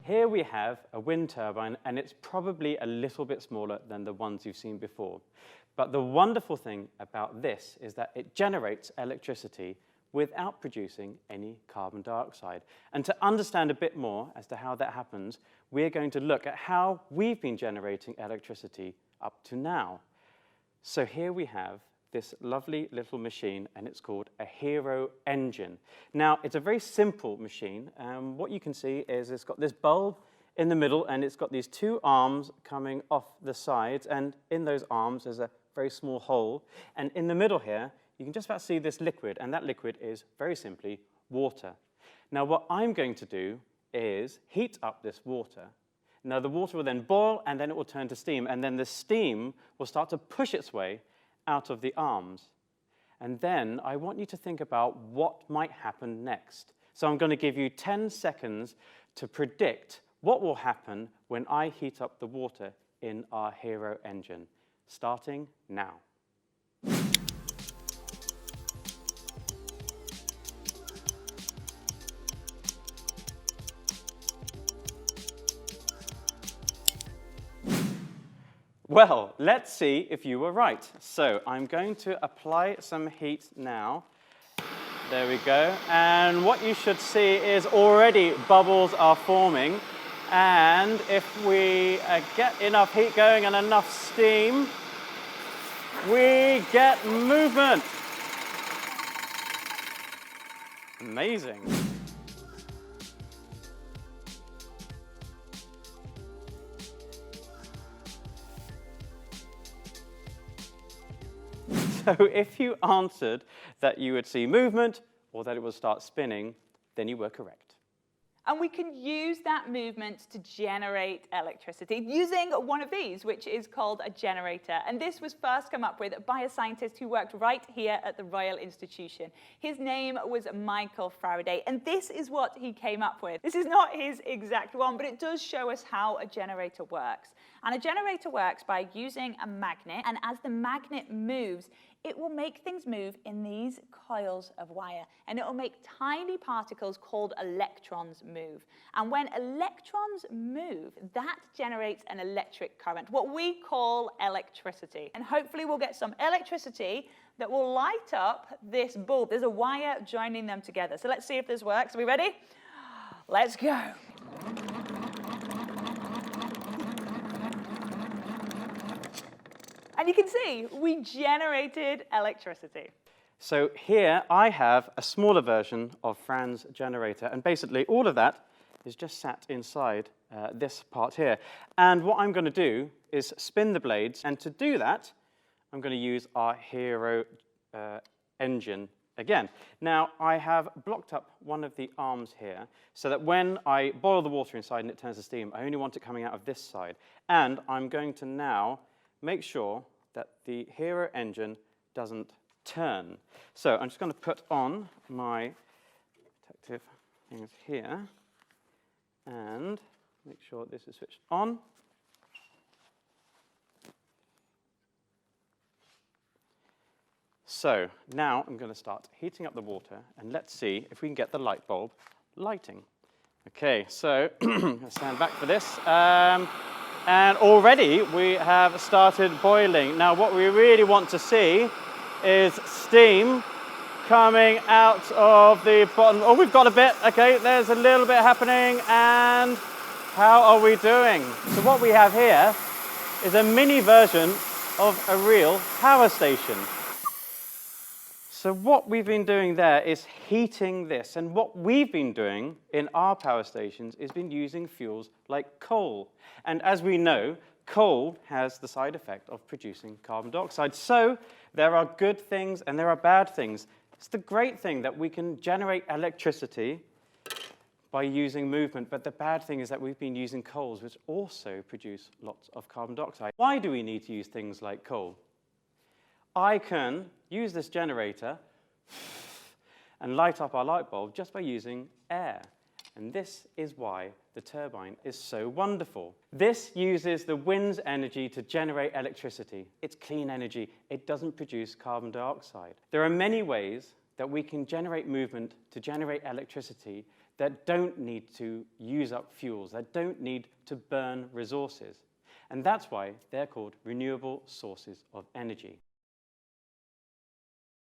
Here we have a wind turbine, and it's probably a little bit smaller than the ones you've seen before. But the wonderful thing about this is that it generates electricity without producing any carbon dioxide. And to understand a bit more as to how that happens, we're going to look at how we've been generating electricity up to now. So here we have this lovely little machine, and it's called a Hero engine. Now, it's a very simple machine. What you can see is it's got this bulb in the middle, and it's got these two arms coming off the sides, and in those arms there's a very small hole. And in the middle here, you can just about see this liquid, and that liquid is very simply water. Now, what I'm going to do is heat up this water. Now, the water will then boil, and then it will turn to steam, and then the steam will start to push its way out of the arms. And then I want you to think about what might happen next. So I'm going to give you 10 seconds to predict what will happen when I heat up the water in our Hero engine, starting now. Well, let's see if you were right. So I'm going to apply some heat now. There we go. And what you should see is already bubbles are forming. And if we get enough heat going and enough steam, we get movement. Amazing. So if you answered that you would see movement or that it would start spinning, then you were correct. And we can use that movement to generate electricity using one of these, which is called a generator. And this was first come up with by a scientist who worked right here at the Royal Institution. His name was Michael Faraday, and this is what he came up with. This is not his exact one, but it does show us how a generator works. And a generator works by using a magnet, and as the magnet moves, it will make things move in these coils of wire, and it will make tiny particles called electrons move. And when electrons move, that generates an electric current, what we call electricity. And hopefully we'll get some electricity that will light up this bulb. There's a wire joining them together. So let's see if this works. Are we ready? Let's go. And you can see, we generated electricity. So here I have a smaller version of Fran's generator, and basically all of that is just sat inside this part here. And what I'm going to do is spin the blades, and to do that, I'm going to use our Hero engine again. Now, I have blocked up one of the arms here, so that when I boil the water inside and it turns to steam, I only want it coming out of this side. And I'm going to now make sure that the Hero engine doesn't turn. So I'm just going to put on my protective things here and make sure this is switched on. So now I'm going to start heating up the water, and let's see if we can get the light bulb lighting. Okay, so I'll stand back for this. And already we have started boiling. Now what we really want to see is steam coming out of the bottom. Oh, we've got a bit. Okay, there's a little bit happening. And how are we doing? So what we have here is a mini version of a real power station. So what we've been doing there is heating this. And what we've been doing in our power stations is been using fuels like coal. And as we know, coal has the side effect of producing carbon dioxide. So there are good things and there are bad things. It's the great thing that we can generate electricity by using movement. But the bad thing is that we've been using coals, which also produce lots of carbon dioxide. Why do we need to use things like coal? I can use this generator and light up our light bulb just by using air. And this is why the turbine is so wonderful. This uses the wind's energy to generate electricity. It's clean energy. It doesn't produce carbon dioxide. There are many ways that we can generate movement to generate electricity that don't need to use up fuels, that don't need to burn resources. And that's why they're called renewable sources of energy.